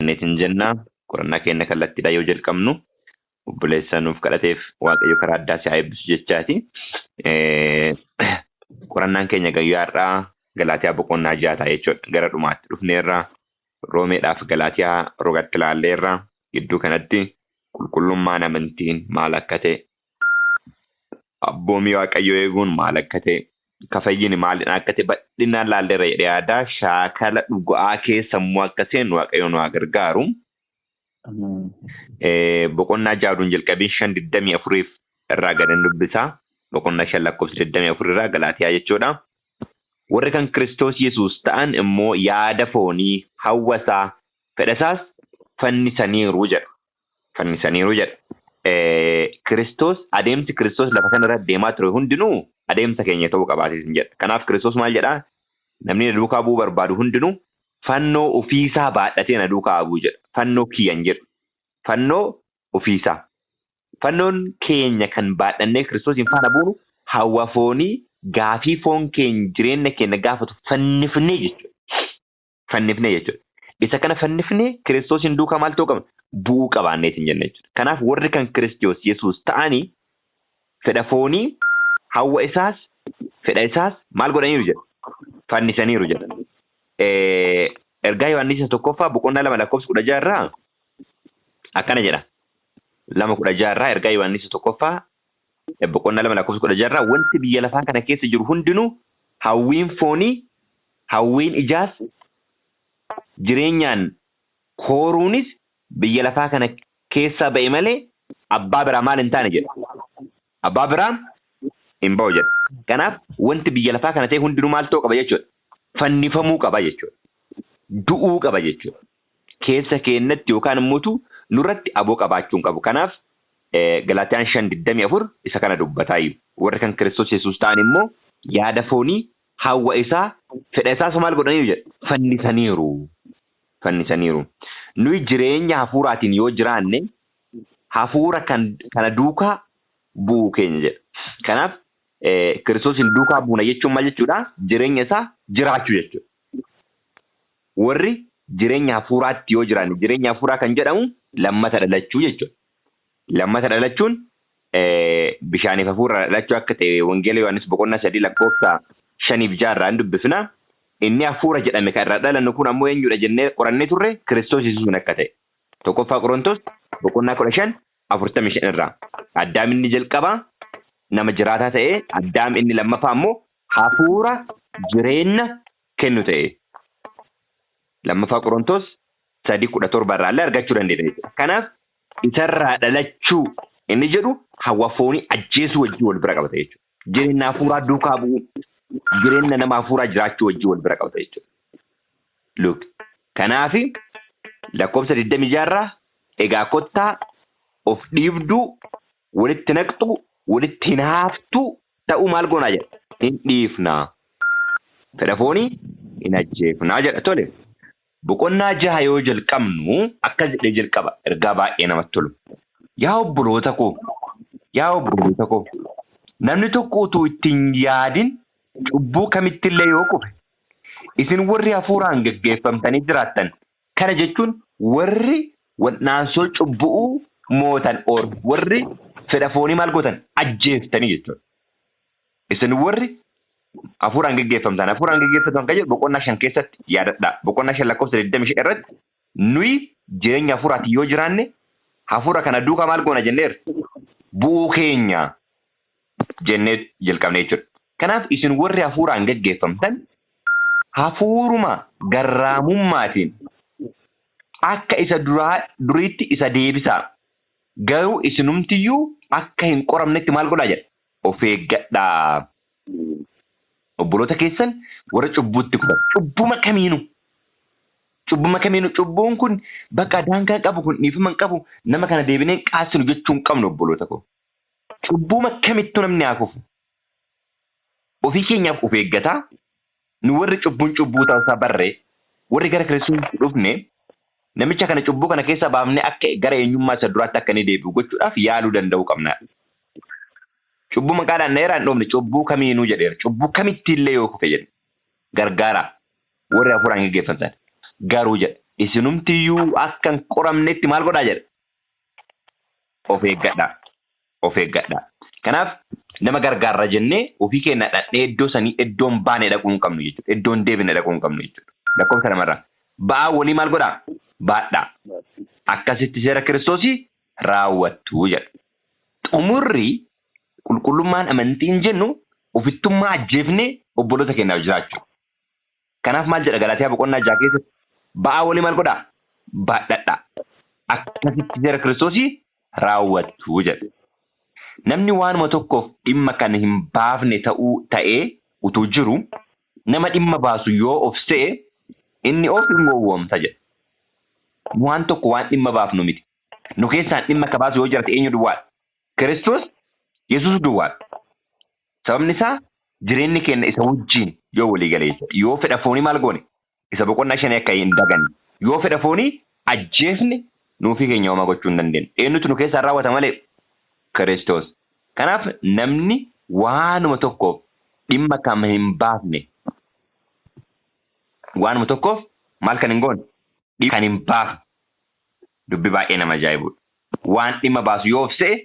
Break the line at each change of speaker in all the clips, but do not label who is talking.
neetin jenna qorannaa keenya kallattiidha yoo jalqabnu obboleessa nuuf kadhateef waaqayyo karaa addaa si haa eebbisu jechaati. Qorannaan keenya guyyaadhaa Galaatiyaa boqonnaa 6 jechuudha. Gara dhumaatti dhufneerra Roomeedhaaf Galaatiyaa rogatti ilaalleerra gidduu kanatti qulqullummaan amantiin maal akka ta'e, abboomii waaqayyo eeguun maal akka ta'e, kafayyini maaliin akka ta'e bal'inaan ilaalleerra jedhee yaadaa shaakala dhugaa keessa immoo akka seenu waaqayyo nu haa gargaaru. Boqonnaa 6 jalqabii 5:24 irraa gadan dubbisaa. Boqonnaa 5 lakkoofsa 24 irraa Galaatiyaa jechuudha. Warri kan Kiristoos Yesuus ta'an immoo yaada foonii hawwasaa fedhasaas fannisaniiru jedha. Fannisaniiru jedha. Kiristoos adeemsi Kiristoos lafa kana irra deemaa ture hundinuu adeemsa keenya ta'uu qabaatiin jedha. Kanaaf Kiristoos maal jedhaa? Namni na duukaa bu'uu barbaadu hundinuu fannoo ofiisaa baadhatee na duukaa bu'u jedha. Fannoo kiyyan jedhu. Fannoo ofiisaa. Fannoon keenya kan baadhannee Kiristoosiin faana buunu hawwa foonii gaafii foon keenya jireenya keenya gaafatu fannifnee jechuudha. Fannifnee jechuudha. Isa kana fannifnee Kiristoosiin duukaa maal ta'uu qabna? Bu'uu qabaanneetiin jenna jechuudha. Kanaaf warri kan Kiristoos Yesuus ta'anii fedha foonii hawwa isaas fedha isaas maal godhaniiru jedha? Fannisaniiru jedha. Ergaa Yohaannis 1 boqonnaa 2 lakkoofsa 16 irraa akkana jedha. 2:16 irraa ergaa Yohaannis 1 boqonnaa 2 lakkoofsa 16 irraa wanti biyya lafaa kana keessa jiru hundinuu hawwiin foonii, hawwiin ijaas, jireenyaan kooruunis biyya lafaa kana keessa ba'e malee abbaa biraa maal hin taane jedha. Abbaa biraa hin ba'u jedha. Kanaaf wanti biyya lafaa kana ta'e hundinuu maal ta'uu qaba jechuudha? Fannifamuu qaba jechuudha. Du'uu qaba jechuudha. Keessa keenyatti yookaan immoo nurratti aboo qabaachuun qabu. Kanaaf Galaatiyaan 5:24 isa kana dubbataayu. Warri kan Kiristoos Yesuus ta'an immoo yaada foonii hawwa isaa fedha isaas maal godhaniiru jedha? Fannisaniiru. Fannisaniiru. Nuyi jireenya hafuuraatiin yoo jiraanne hafuura kana duukaa bu'uu keenya jedha. Kanaaf Kiristoosiin duukaa buuna jechuun maal jechuudha? Jireenya isaa jiraachuu jechuudha. Warri jireenya hafuuraatti yoo jiraanne jireenya hafuuraa kan jedhamu lammata dhalachuu jechuudha. Lammata dhalachuun bishaaniif hafuura dhalachuu akka ta'e wangeela Yohaannis boqonnaa 3 lakkoofsa 5-6 irraa dubbifna. Inni hafuura jedhame kan irraa dhalannu kun ammoo eenyudha jennee qorannee turre Kiristoos Yesuusiin akka ta'e. 1 Qorontos boqonnaa 15:45 irraa. Addaam inni jalqabaa nama jiraataa ta'e, Addaam inni lammaffaa ammoo hafuura jireenya kennu ta'e. 2 Qorontos 3:17 irraa illee argachuu dandeenya. Kanaaf isarraa dhalachuu inni jedhu hawwa foonii ajjeesuu wajjin wal bira qabata jechuudha. Jireenya hafuuraa duukaa bu'uu, jireenya nama hafuuraa jiraachuu wajjin wal bira qabata jechuudha. Luke. Kanaaf lakkoofsa 26 irraa egaa kottaa of dhiibduu, walitti naqxuu, walitti hin haaftuu ta'uu maal goonaa jedha? Hin dhiifnaa. Fedha foonii hin ajjeefnaa jedha. Tole. Boqonnaa 6 yoo jalqabnu akkas jedhee jalqaba ergaa baay'ee namatti tolu. Yaa obboloota koo, namni tokko utuu ittiin yaadin cubbuu kamittillee yoo kufe isin warri hafuuraan geggeeffamtanii jiraattan kana jechuun warri wal'aansoo cubbuu mootan warri fedha foonii maal gootan ajjeeftanii jechuudha. Isin warri hafuuraan geggeeffamtan kan jedhu boqonnaa 5 keessatti yaadadhaa. Boqonnaa 5 lakkoofsa 25 irratti nuyi jireenya hafuuraatti yoo jiraanne hafuura kana duukaa maal goona jenneer bu'uu keenya jennee jalqabne jechuudha. Kanaaf isin warri hafuuraan geggeeffamtan hafuuruma garraamummaatiin akka isa duriitti isa deebisaa. Garuu isinumtiyyuu akka hin qoramnetti maal godhaa jedha? Of eeggadhaa. Obboloota keessan warra cubbuutti kufan. Cubbuma kamiinu cubbuun kun bakka daangaa qabu kun dhiifama qabu nama kana deebinee qaasinu jechuun qabnu obboloota koo. Cubbuma kamittuu namni haa kufu. Ofii keenyaaf of eeggataa. Nu warri cubbuun cubbuu ta'uusaa barree warri gara Kiristoos dhufne namicha kana cubbuu kana keessa baafnee akka gara eenyummaa isa duraatti akka inni deebi'u gochuudhaaf yaaluu danda'uu qabna. Cubbuu maqaadhaan neeraan dhoofne cubbuu kamiinuu jedheera. Cubbuu kamittiillee yoo kufe jedhe gargaara warri hafuuraan geggeeffamtan garuu jedhe isinumtiyyuu akkan qoramnetti maal godhaa jedha. Of eeggadhaa. Kanaaf nama gargaarra jennee ofii keenya dhadhee iddoo sanii iddoon baanee dhaquu hin qabnu jechuudha. Iddoon deebine dhaquu hin qabnu jechuudha. Lakkoofsa lamarraa ba'aa walii maal godhaa? Baadhaa. Akkasitti seera Kiristoosii raawwattuu jedha. Xumurri qulqullummaan amantiin jennu ofittummaa ajjeefnee obboloota keenyaaf jiraachuu. Kanaaf maal jedha Galaatiyaa boqonnaa 6 keessatti ba'aa walii maal godhaa? Baadhadhaa. Akkasitti seera Kiristoosii raawwattuu jedha. Namni waanuma tokkoof dhimma kan hin baafne ta'ee utuu jiru nama dhimma baasu yoo of se'e inni of hin gowwoomsa jedha. Waan tokko waan dhimma baafnu miti. Nu keessaan dhimma akka baasu yoo jiraate eenyu duwwaadha? Kiristoos Yesuus duwwaadha. Sababni isaa jireenyi keenya isa wajjin yoo walii galee yoo fedha foonii maal goone isa boqonnaa 5 akka hin daganne yoo fedha foonii ajjeefne nuufii keenya homaa gochuu hin dandeenyu. Eenyutu nu keessaan raawwata malee? Kiristoos. Kanaaf namni waanuma tokkoof dhimma kan hin baafne waanuma tokkoof maal kan hin goone kan hin baafne dubbi baay'ee nama ajaa'ibudha. Waan dhimma baasu yoo of se'e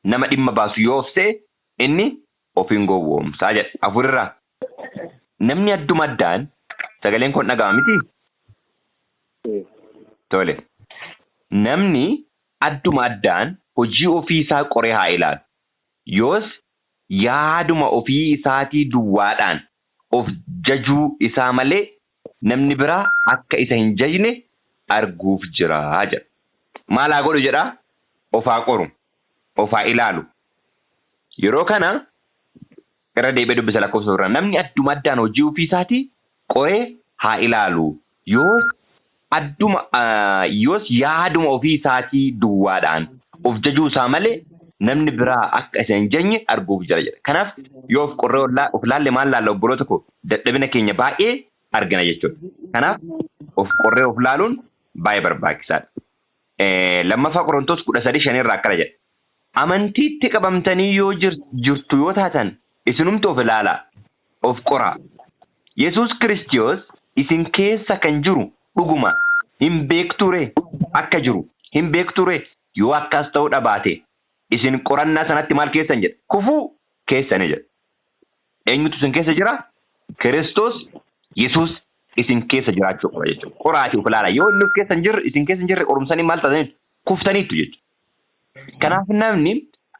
nama dhimma baasu yoo of se'e inni of hin gowwoomsaa jedha. Afurirraa namni adduma addaan sagaleen kun dhaga'ama miti? Tole. Namni adduma addaan hojii ofii isaa qoree haa ilaalu. Yoos yaaduma ofii isaatii duwwaadhaan of jajuu isaa malee namni biraa akka isa hin jajne arguuf jira jedha. Maal haa godhu jedhaa? Of haa qoru. Of haa ilaalu. Yeroo kana irra deebi'ee dubbisa lakkoofsa irraa namni adduma addaan hojii ofii isaatii qoree haa ilaalu. Yoos yaaduma ofii isaatii duwwaadhaan of jajuu isaa malee namni biraa akka isa hin jajne arguuf jira jedha. Kanaaf yoo of qorree of laalle maal laalla obboloota koo dadhabina keenya baay'ee argina jechuudha. Kanaaf of qorree of laaluun baay'ee barbaachisaadha. Lammaffaa Qorontos 13:5 irraa akkana jedha. Amantiitti qabamtanii yoo jirtu yoo taatan isinumtu of ilaalaa, of qoraa. Yesuus Kiristoos isin keessa kan jiru dhuguma hin beekture akka jiru hin beekture yoo akkas ta'uu dhabaate isin qorannaa sanatti maal keessan jedha? Kufuu keessani jedha. Eenyutu isin keessa jira? Kiristoos Yesuus isin keessa jiraachuu qaba jechuudha. Qoraatii of ilaalaa. Yoo inni isin keessa hin jirre qorumsanii maal taataniitu? Kuftaniitu jechuudha. Kanaaf namni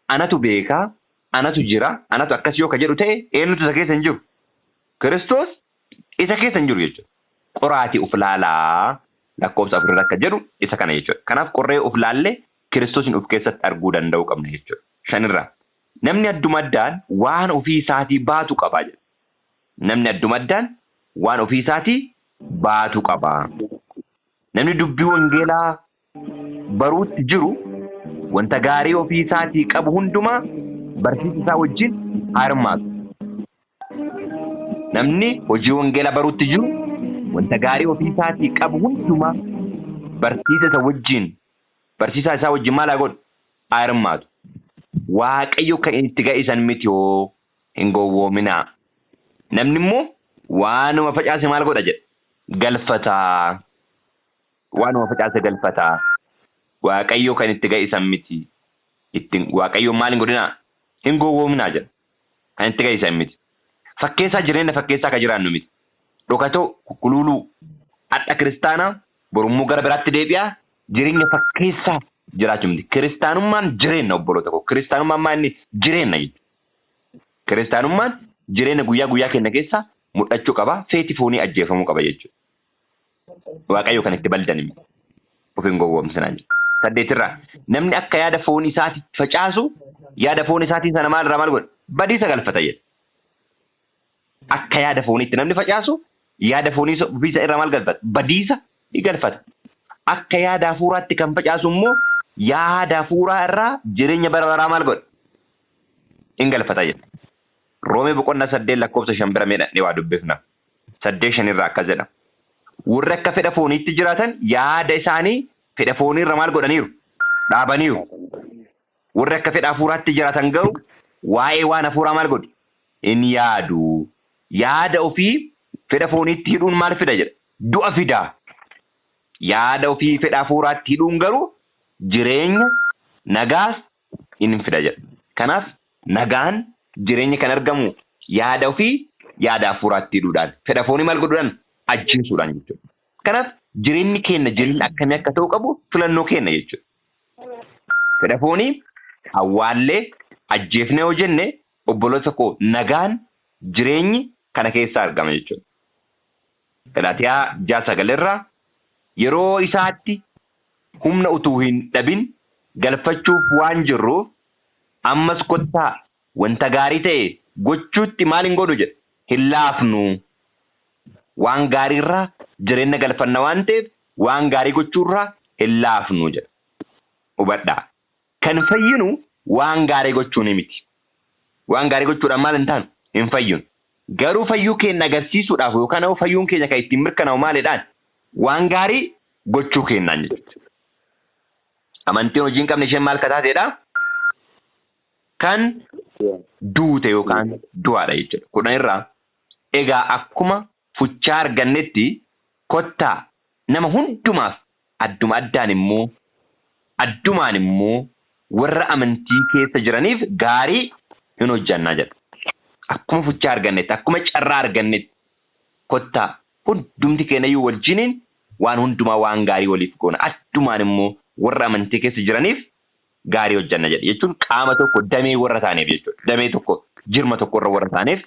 anatu beekaa, anatu jira, anatu akkas yoo ka jedhu ta'e eenyutu isa keessa hin jiru? Kiristoos isa keessa hin jiru jechuudha. Qoraatii of ilaalaa lakkoofsa 4 akka jedhu isa kana jechuudha. Kanaaf qorree of laallee Kiristoosin of keessatti arguu danda'uu qabna jechuudha. 5 namni adduma addaan waan ofii isaatii baatu qaba jedha. Namni adduma addaan waan ofii isaatii baatu qaba. Namni dubbii wangeelaa baruutti jiru wanta gaarii ofii isaatii qabu hundumaa barsiisa isaa wajjin harmaatu. Namni hojii wangeelaa baruutti jiru wanta gaarii ofii isaatii qabu hundumaa barsiisa isaa wajjin maal haa godhu? Harmaatu. Waaqayyo kan itti ga'isan miti yoo hin gowwoominaa. Namni immoo waanuma facaase maal godha jedha? Galfataa. Waanuma facaase galfataa. Waaqayyo kan itti ga'isan miti. Waaqayyo maal hin godhinaa? Hin gowwoominaa jedha. Kan itti ga'isan miti. Fakkeessaa jireenya fakkeessaa ka jiraannu miti. Dhokatoo kululuu adda kiristaanaa borummoo gara biraatti deebi'aa jireenya fakkeessaa jiraachuu miti. Kiristaanummaan jireenya obboloota koo. Kiristaanummaan maa inni jireenya jechuudha. Kiristaanummaan jireenya guyyaa guyyaa keenya keessaa mul'achuu qaba. Feeti foonii ajjeefamuu qaba jechuudha. Waaqayyo kan itti baldan of hin gowwoomsinaa jechuudha. 8 namni akka yaada foonii isaatii facaasu yaada foonii isaatii sana maal irraa maal godha? Badiisa galfata jedha. Akka yaada fooniitti namni facaasu yaada foonii ofiisa irraa maal galfata? Badiisa ni galfata. Akka yaada hafuuraatti kan facaasu immoo yaada hafuuraa irraa jireenya bara baraa maal godha? In galfata jedha. Roomee boqonnaa 8 lakkoofsa 5 bira meedhannee waa dubbifna. 8:5 irraa akkas jedha. Warri akka fedha fooniitti jiraatan yaada isaanii fedha foonii irra maal godhaniiru? Dhaabaniiru. Warri akka fedha hafuuraatti jiraatan ga'u waa'ee waan hafuuraa maal godhi? In yaadu. Yaada ofii fedha fooniitti hidhuun maal fida jedha? Du'a fidaa. yaada ofii fedha hafuuraatti hidhuun garuu jireenya nagaas hin fida jedha. Kanaaf nagaan jireenya kan argamu yaada ofii yaada hafuuraatti hidhuudhaan fedha foonii maal godhuudhaan ajjeesuudhaan jechuudha. Kanaaf jireenyi keenya jireenya akkamii akka ta'u qabu filannoo keenya jechuudha. Fedha foonii awwaallee ajjeefnee yoo jenne obboloota koo nagaan jireenyi kana keessaa argama jechuudha. Galaatiyaa 6:9 yeroo isaatti humna utuu hin dhabin galfachuuf waan jirruuf ammas kottaa wanta gaarii ta'e gochuutti maal hin godhu jedha. Hin laafnu waan gaariirraa jireenya galfanna waan ta'eef waan gaarii gochuurraa hin laafnu jedha. Hubadhaa. Kan fayyinu waan gaarii gochuun miti. Waan gaarii gochuudhaan maal hin taanu hin fayyinu. Garuu fayyuu keenya agarsiisuudhaaf yookaan immoo fayyuun keenya kan ittiin mirkanaa'u maalidhaan waan gaarii gochuu keenyaan jechuudha. Amantiin hojii hin qabne isheen maal kataateedha? Kan duute yookaan du'aadha jechuudha. Kudhan irraa egaa akkuma fuchaa argannetti kottaa nama hundumaaf addumaan immoo warra amantii keessa jiraniif gaarii hin hojjannaa jedha. Akkuma fuchaa argannetti akkuma carraa argannetti kottaa hundumti keenyayyuu wajjiniin waan hundumaa waan gaarii waliif goona. Addumaan immoo warra amantii keessa jiraniif gaarii hojjanna jedha. Jechuun qaama tokko damee warra taaneef jechuudha. Damee tokko jirma tokko warra taaneef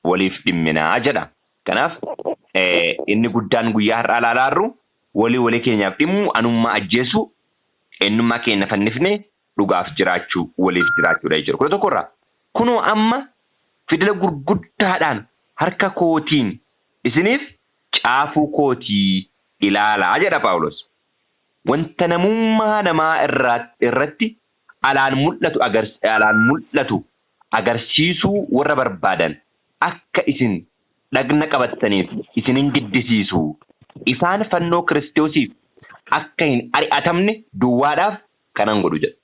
waliif dhimminaa jedha. Kanaaf inni guddaan guyyaa har'aa ilaalaarru walii keenyaaf dhimmu anummaa ajjeesu eenyummaa keenya fannifnee dhugaaf jiraachuu waliif jiraachuudha jechuudha. Kudha tokkorraa kunoo amma fidila gurguddaadhaan harka kootiin isiniif caafuu kootii ilaalaa jedha Phaawulos. Wanta namummaa namaa irratti alaan mul'atu agarsiisuu warra barbaadan akka isin dhagna qabattaniif isinin giddisiisu. Isaan fannoo Kiristoosiif akka hin ari'atamne duwwaadhaaf kanan godhu jedha.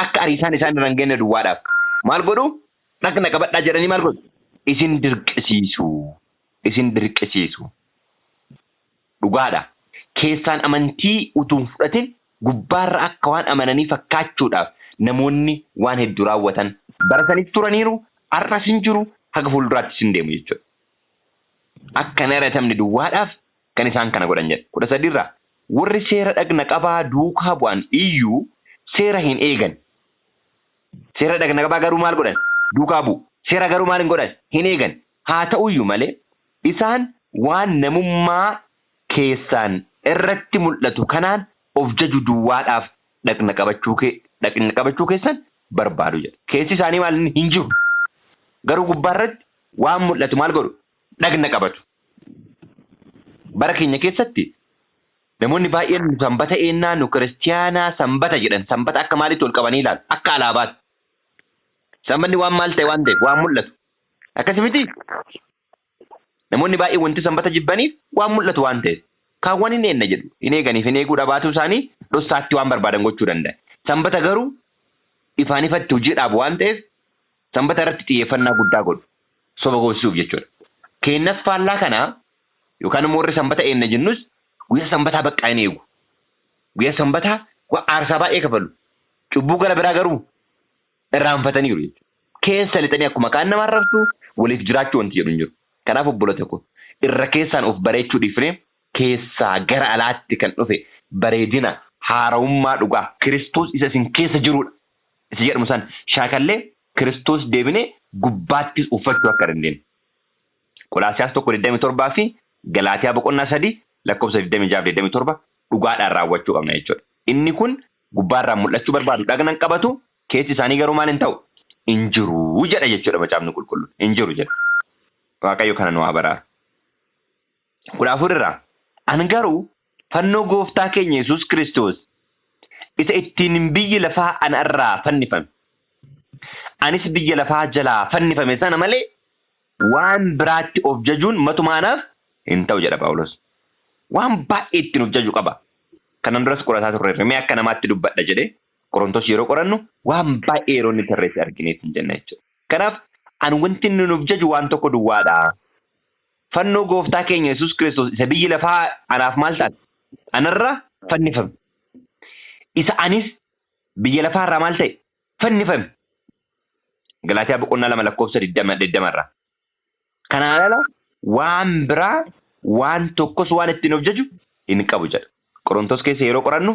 Akka ariisaan isaan irra hin geenye duwwaadhaaf maal godhu? Dhagna qabadhaa jedhanii maal godhu? Isin dirqisiisu. Dhugaadha. Keessaan amantii utuu hin fudhatin gubbaarra akka waan amananii fakkaachuudhaaf namoonni waan hedduu raawwatan baratanii turaniiru har'as hin jiru haga fuulduraattis hin deemu jechuudha. Akka hin ari'atamne duwwaadhaaf kan isaan kana godhan jedha. 13 warri seera dhagna qabaa duukaa bu'an iyyuu seera hin eegan. Seera dhagna qabaa garuu maal godhan? Duukaa bu'u. Seera garuu maal hin godhan? Hin eegan. Haa ta'uyyuu malee isaan waan namummaa keessaan irratti mul'atu kanaan of jaju duwwaadhaaf dhagna qabachuu keessan barbaadu jedha. Keessi isaanii maal hin jiru. Garuu gubbaarratti waan mul'atu maal godhu? Dhagna qabatu. Bara keenya keessatti namoonni baay'een sanbata eennaa nu kiristiyaanaa sanbata jedhan sanbata akka maalitti ol qabanii ilaalu? Akka alaabaatti. Sanbanni waan maal ta'e waan ta'eef waan mul'atu. Akkasii miti. Namoonni baay'ee wanti sanbata jibbaniif waan mul'atu waan ta'eef. Kaawwan hin eenna jedhu. Hin eeganiif hin eeguu dhabaatu isaanii dhossaatti waan barbaadan gochuu danda'a. Sanbata garuu ifaan ifatti hojii dhaabu waan ta'eef sanbata irratti xiyyeeffannaa guddaa godhu. Soba goosisuuf jechuudha. Keenyas faallaa kanaa yookaan immoo warri sanbata eenna jennus guyyaa sanbataa baqqaa hin eegu. Guyyaa sanbataa aarsaa baay'ee kafalu. Cubbuu gara biraa garuu irraanfataniiru jechuudha. Keessa lixanii akkuma kaan nama arrabsu waliif jiraachuu wanti jedhu hin jiru. Kanaaf obboloota koo irra keessaan of bareechuu dhiifnee keessaa gara alaatti kan dhufe bareedina haara'ummaa dhugaa Kiristoos isa isin keessa jirudha. Isa jedhamu san shaakallee Kiristoos deebinee gubbaattis uffachuu akka dandeenyu. Qolaasiyaas 1:27 fi Galaatiyaa 3 lakkoofsa 26-27 dhugaadhaan raawwachuu qabna jechuudha. Inni kun gubbaarraan mul'achuu barbaadu dhagnan qabatu keessi isaanii garuu maal hin ta'u hin jiru jedha jechuudha macaafni qulqulluun hin jiru jedha. Waaqayyo kana nu haa baraaru. 14 an garuu fannoo gooftaa keenya Yesuus Kiristoos isa ittiin biyyi lafaa ana irraa fannifame. Anis biyya lafaa jalaa fannifame sana malee waan biraatti of jajuun matumaanaaf hin ta'u jedha Phaawulos. Waan baay'ee ittiin of jaju qaba. Kanan duras qorataa turre mee akka namaatti dubbadha jedhee Qorontos yeroo qorannu waan baay'ee yeroo inni tarreesse argineet hin jenna jechuudha. Kanaaf an wanti inni nuuf jaju waan tokko duwwaadha. Fannoo gooftaa keenya Yesuus Kiristoos isa biyyi lafaa anaaf maal taate? anarraa fannifame. Isa anis biyya lafaarraa maal ta'e fannifame. Galaatiyaa boqonnaa 2 lakkoofsa 20 kanaan ala waan biraa waan tokkos waan ittiin of jaju hin qabu jedha. Qorontos keessa yeroo qorannu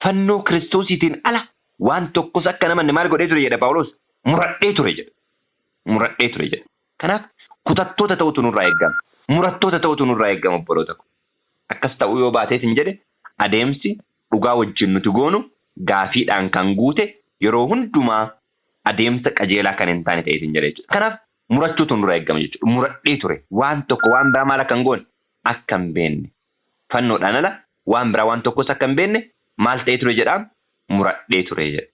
fannoo Kiristoosiitiin ala waan tokkos akka namanni maal godhee ture jedha Phaawulos muradhee ture jedha. Kanaaf kutattoota ta'utu nurraa eegama. Murattoota ta'utu nurraa eegama obboloota ko. Akkas ta'uu yoo baateef hin jedhe adeemsi dhugaa wajjin nuti goonu gaafiidhaan kan guute yeroo hundumaa adeemsa qajeelaa kan hin taane ta'eef hin jedhe jechuudha. Kanaaf murachuutu nurraa eegama jechuudha. Muradhee ture waan tokko waan biraa maal akka hin goone akka hin beenne. Fannoodhaan ala waan biraa waan tokkos akka hin beenne maal ta'ee ture jedhaa muradhee ture jedha.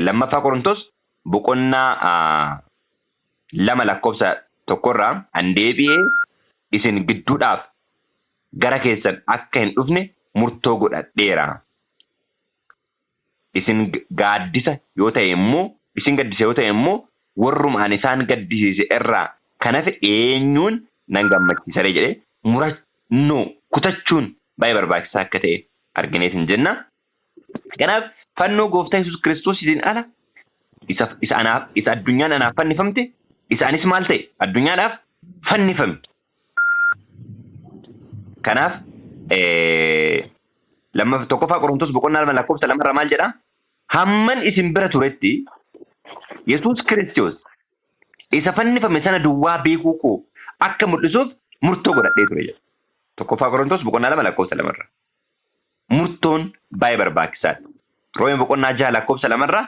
Lammaffaa Qorontos boqonnaa 2 lakkoofsa 1 an deebi'ee isin gidduudhaaf gara keessan akka hin dhufne murtoo godhadheera. Isin gaaddisa yoo ta'e immoo warruma ani isaan gaddisiise irraa kan hafe eenyuun nan gammachiisaree jedhee murannoo kutachuun baay'ee barbaachisaa akka ta'e argineet hin jenna. Kanaaf fannoo gooftaa Yesuus Kiristoos isin ala isa addunyaan anaaf fannifamte isaanis maal ta'e addunyaadhaaf fannifame. Kanaaf tokkoffaa Qorontos boqonnaa 2 lakkoofsa 2 maal jedhaa? Hamman isin bira turetti Yesuus Kiristoos isa fannifame sana duwwaa beekuu koo akka mul'isuuf murtoo godhadhee ture jedha. Tokkoffaa Qorontos boqonnaa 2 lakkoofsa 2. Murtoon baay'ee barbaachisaadha. Roomee boqonnaa 6 lakkoofsa 2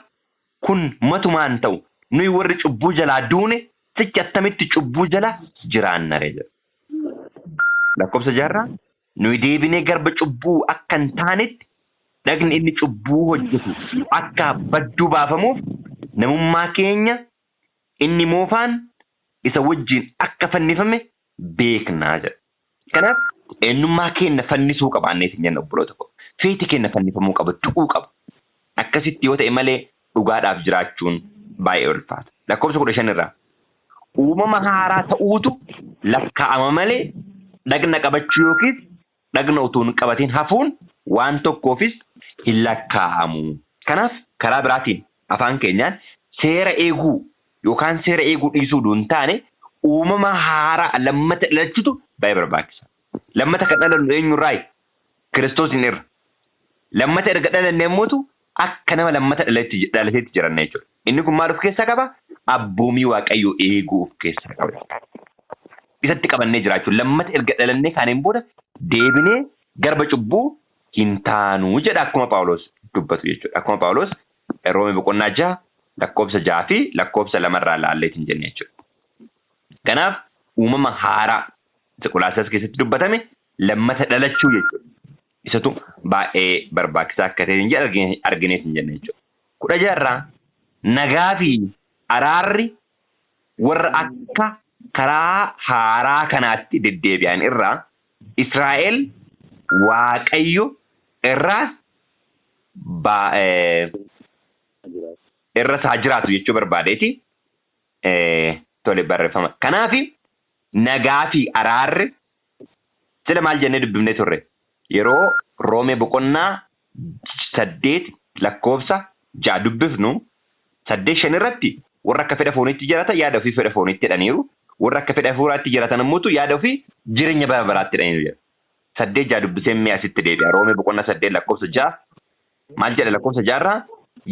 kun matumaan ta'u nuyi warri cubbuu jalaa duune sichi attamitti cubbuu jala jiraannare jedha. Lakkoofsa 6 nuyi deebinee garba cubbuu akka hin taanetti dhagni inni cubbuu hojjetu akka badduu baafamuuf namummaa keenya inni moofaan isa wajjin akka fannifame beeknaa jedha. Kanaaf eenyummaa keenya fannisuu qabaannee hin jenna obboloota ko. Feeti keenya fannifamuu qaba, du'uu qaba. Akkasitti yoo ta'e malee dhugaadhaaf jiraachuun baay'ee ulfaata. Lakkoofsa 15 irraa uumama haaraa ta'uutu lakkaa'ama malee dhagna qabachuu yookiis dhagna utuu hin qabatiin hafuun waan tokkoofis hin lakkaa'amu. Kanaaf karaa biraatiin afaan keenyaan seera eeguu yookaan seera eeguu dhiisuu duun taane uumama haaraa lammata dhalachuutu baay'ee barbaachisa. Lammata kan dhalannu eenyurraayi? Kiristoosin irra. Lammata erga dhalanne immoo akka nama lammata dhalateetti jiranna jechuudha. Inni kun maal of keessaa qaba? Abboomii Waaqayyoo eeguu of keessaa qaba. Isatti qabannee jiraachuun lammata erga dhalannee kaaniin booda deebinee garba cubbuu hin taanuu jedha akkuma Phaawulos dubbatu jechuudha. Akkuma Phaawulos Roomee boqonnaa 6 lakkoofsa 6 fi lakkoofsa 2 irraa laalleetiin jenne jechuudha. Kanaaf uumama haaraa Qolaasiyaas keessatti dubbatame lammata dhalachuu jechuudha. Isatu baay'ee barbaachisaa akka ta'e jedha argineet hin jenne jechuudha. 16 irraa nagaa fi araarri warra akka karaa haaraa kanaatti deddeebi'an irraa Israa'el Waaqayyo irraas irra isaa jiraatu jechuu barbaadeeti. Tole barreeffama. Kanaaf nagaa fi araarri sila maal jennee dubbifnee turre yeroo Roomee boqonnaa 8 lakkoofsa 6 dubbifnu 8:5 irratti warra akka fedha fooniitti jiraatan yaada ofii fedha fooniitti jedhaniiru. Warra akka fedha hafuuraatti jiraatan immoo yaada ofii jireenya bara baraatti jedhaniiru jedha. 8:6 dubbisee mee asitti deebi'a. Roomee boqonnaa 8 lakkoofsa 6 maal jedha lakkoofsa 6 irraa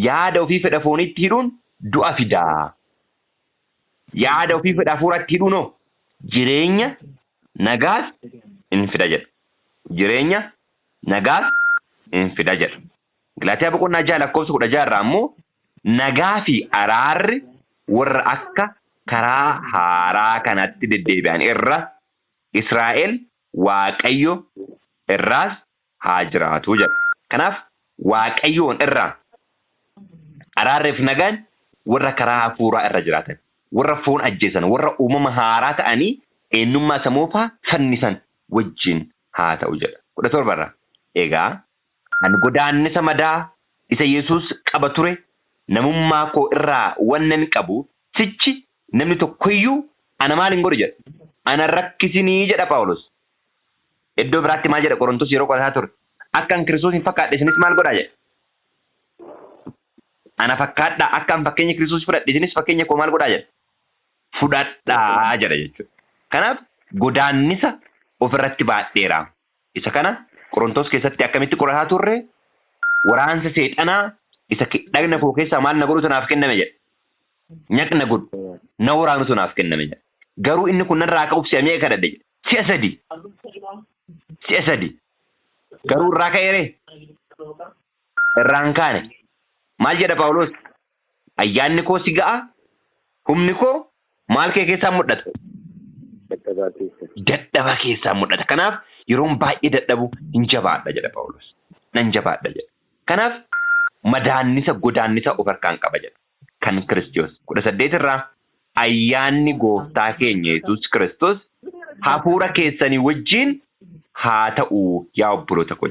yaada ofii fedha fooniitti hidhuun du'a fidaa. Yaada ofii fedha hafuuraatti hidhuunoo jireenya nagaas hin fida jedha. Jireenya nagaas hin fida jedha. Galaatiyaa boqonnaa 6 lakkoofsa 16 irraa immoo nagaa fi araarri warra akka karaa haaraa kanatti deddeebi'an irra Israa'el Waaqayyo irraas haa jiraatu jedha. Kanaaf Waaqayyoon irraa araarriif nagaan warra karaa hafuuraa irra jiraatan, warra foon ajjeesan, warra uumama haaraa ta'anii eenyummaa samoofaa fannisan wajjin haa ta'u jedha. 17 irraa egaa an godaannisa madaa isa Yesuus qaba ture namummaa koo irraa wannan qabu sichi namni tokkoyyuu ana maal hin godhu jedha. Ana rakkisinii jedha Phaawulos. Iddoo biraatti maal jedha Qorontos yeroo qorataa ture. Akkan Kiristoos hin fakkaadhe isinis maal godhaa jedha. Ana fakkaadhaa akkan fakkeenya Kiristoos fudhadhe isinis fakkeenya koo maal godhaa jedha. Fudhadhaa jedha jechuudha. Kanaaf godaannisa ofirratti baadheera. Isa kana Qorontos keessatti akkamitti qorataa turre waraansa seexanaa isa dhagna koo keessaa maal na godhu naaf kenname jedha. Nyaqna godhu na waraanu naaf kenname jedha. Garuu inni kun narraa ka'uuf si'a meeqa kadhadhe jedha. Si'a sadi. Garuu irraa ka'eere. Irraan kaane. Maal jedha Phaawulos? Ayyaanni koo si ga'a. Humni koo maal kee keessaa mul'ata? Dadhabaa keessaa mul'ata. Kanaaf yeroon baay'ee dadhabu hin jabaadha jedha Phaawulos. Nan jabaadha jedha. Kanaaf madaannisa godaannisa of harkaan qaba jedha. Kan Kiristoos 18 irraa ayyaanni gooftaa keenya Yesuus Kiristoos hafuura keessanii wajjin haa ta'u yaa obboloota koo.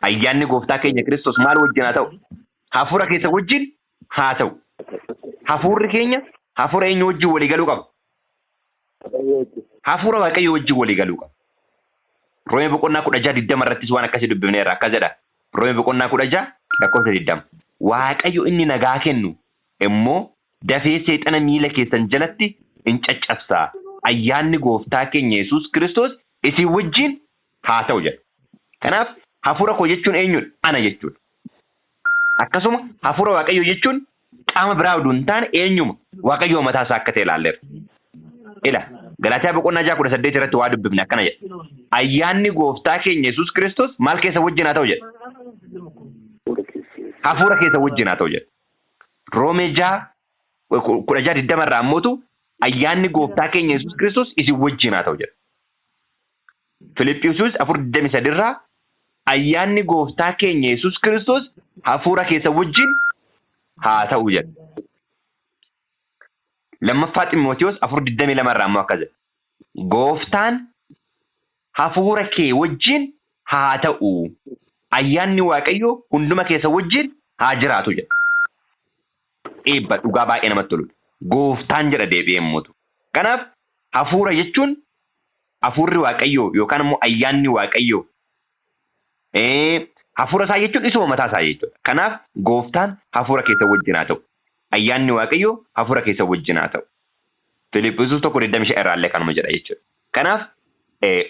Ayyaanni gooftaa keenya Kiristoos maal wajjin haa ta'u? Hafuura keessa wajjin haa ta'u. Hafuurri keenya hafuura eenyu wajjin walii galuu qaba? Hafuura Waaqayyoo wajjin walii galuu qaba. Roomee boqonnaa 16:20 irrattis waan akkasii dubbifneerra akkas jedha. Roomee boqonnaa 16:20 Waaqayyo inni nagaa kennu immoo dafee seexana miila keessan jalatti in caccabsaa. Ayyaanni gooftaa keenya Yesuus Kiristoos isin wajjin haa ta'u jedha. Kanaaf hafuura koo jechuun eenyudha? Ana jechuudha. Akkasuma hafuura Waaqayyoo jechuun qaama biraa oduu hin taane eenyuma? Waaqayyoo mataa isaa akka ta'e ilaalleera. Galaatiyaa boqonnaa 6:18 irratti waa dubbifne akkana jedha. Ayyaanni gooftaa keenya Yesuus Kiristoos maal keessa wajjin haa ta'u jedha? Hafuura keessa wajjin haa ta'u jedha. Roomee 16:20 irraa ammootu ayyaanni gooftaa keenya Yesuus Kiristoos isin wajjin haa ta'u jedha. Filiphisius 4:23 irraa ayyaanni gooftaa keenya Yesuus Kiristoos hafuura keessa wajjin haa ta'u jedha. Lammaffaa Xiimotewos 4:22 irraa ammoo akkas jedha. Gooftaan hafuura kee wajjin haa ta'u. Ayyaanni Waaqayyoo hunduma keessa wajjin haa jiraatu jedha. Eebba dhugaa baay'ee namatti tolu. Gooftaan jedha deebi'ee immoo. Kanaaf hafuura jechuun hafuurri Waaqayyoo yookaan immoo ayyaanni Waaqayyoo. Hafuura isaa jechuun isuma mataa isaa jechuudha. Kanaaf gooftaan hafuura keessa wajjin haa ta'u. Ayyaanni Waaqayyoo hafuura keessa wajjin haa ta'u. Filiphisius 1:25 irraallee kanuma jedha jechuudha. Kanaaf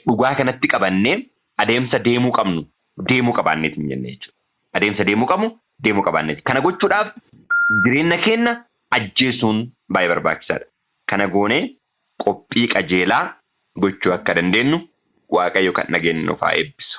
dhugaa kanatti qabannee adeemsa deemuu qabnu deemuu qabaanneeti hin jenne jechuudha. Adeemsa deemuu qabnu deemuu qabaanneeti. Kana gochuudhaaf jireenya keenya ajjeesuun baay'ee barbaachisaadha. Kana goonee qophii qajeelaa gochuu akka dandeenyu Waaqayyo kan dhageenyu nuuf haa eebbisu.